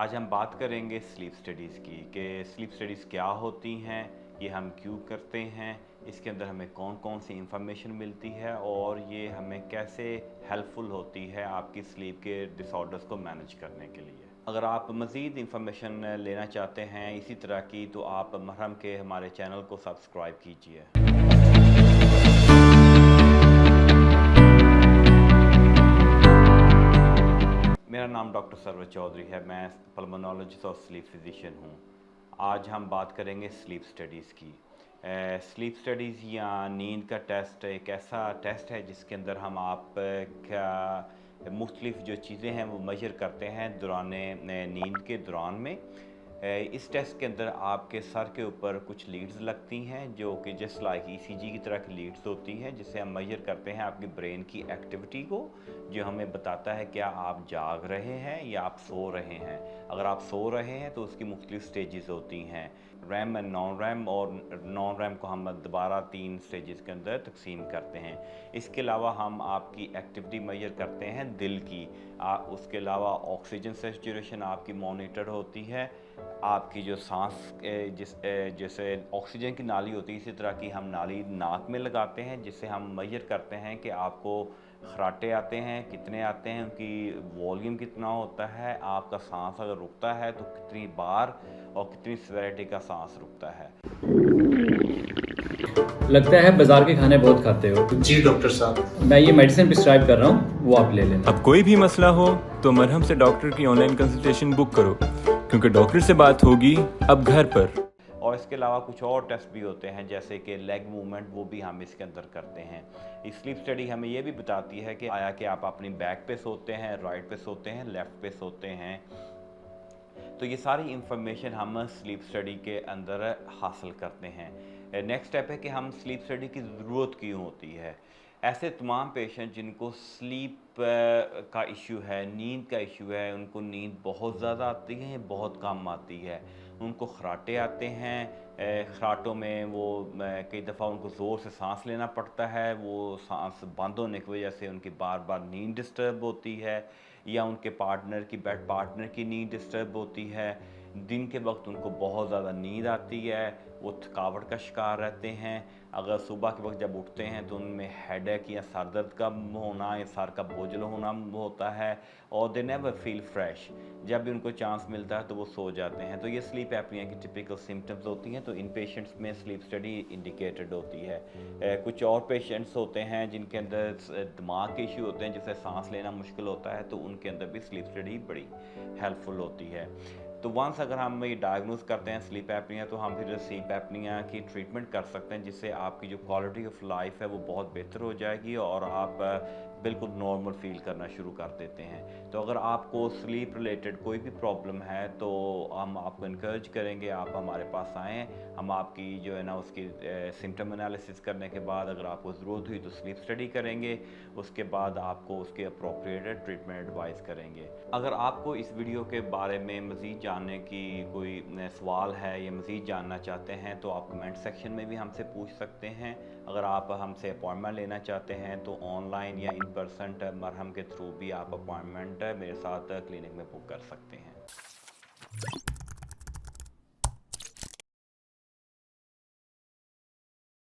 आज हम बात करेंगे स्लीप स्टडीज़ की कि स्लीप स्टडीज़ क्या होती हैं, ये हम क्यों करते हैं, इसके अंदर हमें कौन कौन सी इंफॉर्मेशन मिलती है और ये हमें कैसे हेल्पफुल होती है आपकी स्लीप के डिसऑर्डर्स को मैनेज करने के लिए। अगर आप मज़ीद इंफॉर्मेशन लेना चाहते हैं इसी तरह की तो आप मरहम के हमारे चैनल को सब्सक्राइब कीजिए। मेरा नाम डॉक्टर सरवर चौधरी है, मैं पल्मोनोलॉजिस्ट और स्लीप फिजिशियन हूँ। आज हम बात करेंगे स्लीप स्टडीज़ की। स्लीप स्टडीज़ या नींद का टेस्ट एक ऐसा टेस्ट है जिसके अंदर हम आप का मुख्तलिफ़ जो चीज़ें हैं वो मेजर करते हैं दौरान नींद के दौरान में। इस टेस्ट के अंदर आपके सर के ऊपर कुछ लीड्स लगती हैं जो कि जस्ट लाइक ईसीजी की तरह की लीड्स होती हैं, जिससे हम मेजर करते हैं आपकी ब्रेन की एक्टिविटी को, जो हमें बताता है क्या आप जाग रहे हैं या आप सो रहे हैं। अगर आप सो रहे हैं तो उसकी मुख्तलिफ स्टेजेस होती हैं, रैम एंड नॉन रैम, और नॉन रैम को हम दोबारा 3 स्टेजेस के अंदर तकसीम करते हैं। इसके अलावा हम आपकी एक्टिविटी मेजर करते हैं दिल की। उसके अलावा ऑक्सीजन सैचुरेशन आपकी मॉनिटर होती है। आपकी जो सांस जैसे ऑक्सीजन की नाली होती है, इसी तरह की हम नाली नाक में लगाते हैं, जिससे हम मेजर करते हैं कि आपको खराटे आते हैं, कितने आते हैं, उनकी वॉल्यूम कितना होता है, आपका सांस अगर रुकता है तो कितनी बार और कितनी सेवेरिटी का सांस रुकता है। लगता है बाजार के खाने बहुत खाते हो। जी डॉक्टर साहब, मैं ये मेडिसिन प्रिस्क्राइब कर रहा हूँ, वो आप ले लेना। अब कोई भी मसला हो तो मरहम से डॉक्टर की ऑनलाइन कंसल्टेशन बुक करो, क्योंकि डॉक्टर से बात होगी अब घर पर। और इसके अलावा कुछ और टेस्ट भी होते हैं जैसे कि लेग मूवमेंट, वो भी हम इसके अंदर करते हैं। स्लीप स्टडी हमें ये भी बताती है कि आया कि आप अपनी बैक पे सोते हैं, राइट पे सोते हैं, लेफ़्ट पे सोते हैं। तो ये सारी इंफॉर्मेशन हम स्लीप स्टडी के अंदर हासिल करते हैं। नेक्स्ट स्टेप है कि हम स्लीप स्टडी की ज़रूरत क्यों होती है। ऐसे तमाम पेशेंट जिनको स्लीप का इशू है, नींद का इशू है, उनको नींद बहुत ज़्यादा आती है, बहुत कम आती है, उनको खराटे आते हैं, खराटों में वो कई दफ़ा उनको ज़ोर से सांस लेना पड़ता है, वो सांस बंद होने की वजह से उनकी बार बार नींद डिस्टर्ब होती है, या उनके पार्टनर की बेड पार्टनर की नींद डिस्टर्ब होती है। दिन के वक्त उनको बहुत ज़्यादा नींद आती है, वो थकावट का शिकार रहते हैं। अगर सुबह के वक्त जब उठते हैं तो उनमें हेडेक या सर दर्द का होना या सर का बोझल होना होता है, और दे नेवर फील फ्रेश। जब भी उनको चांस मिलता है तो वो सो जाते हैं। तो ये स्लीप एपनिया की टिपिकल सिम्टम्स होती हैं। तो इन पेशेंट्स में स्लीप स्टडी इंडिकेटेड होती है। कुछ और पेशेंट्स होते हैं जिनके अंदर दिमाग के इशू होते हैं, जिससे सांस लेना मुश्किल होता है, तो उनके अंदर भी स्लीप स्टडी बड़ी हेल्पफुल होती है। तो वंस अगर हम ये डायग्नोज करते हैं स्लीप एपनिया, तो हम फिर स्लीप एपनिया की ट्रीटमेंट कर सकते हैं, जिससे आपकी जो क्वालिटी ऑफ लाइफ है वो बहुत बेहतर हो जाएगी और आप बिल्कुल नॉर्मल फील करना शुरू कर देते हैं। तो अगर आपको स्लीप रिलेटेड कोई भी प्रॉब्लम है तो हम आपको इनकरेज करेंगे आप हमारे पास आएँ। हम आपकी जो है ना उसकी सिम्टम एनालिसिस करने के बाद अगर आपको ज़रूरत हुई तो स्लीप स्टडी करेंगे, उसके बाद आपको उसके अप्रोप्रिएटेड ट्रीटमेंट एडवाइस करेंगे। अगर आपको इस वीडियो के बारे में मज़ीद जानने की कोई सवाल है या मज़ीद जानना चाहते हैं तो आप कमेंट सेक्शन में भी हमसे पूछ सकते हैं। अगर आप हमसे अपॉइंटमेंट लेना चाहते हैं तो ऑनलाइन या इन पर्सन मरहम के थ्रू भी आप अपॉइंटमेंट मेरे साथ क्लिनिक में बुक कर सकते हैं।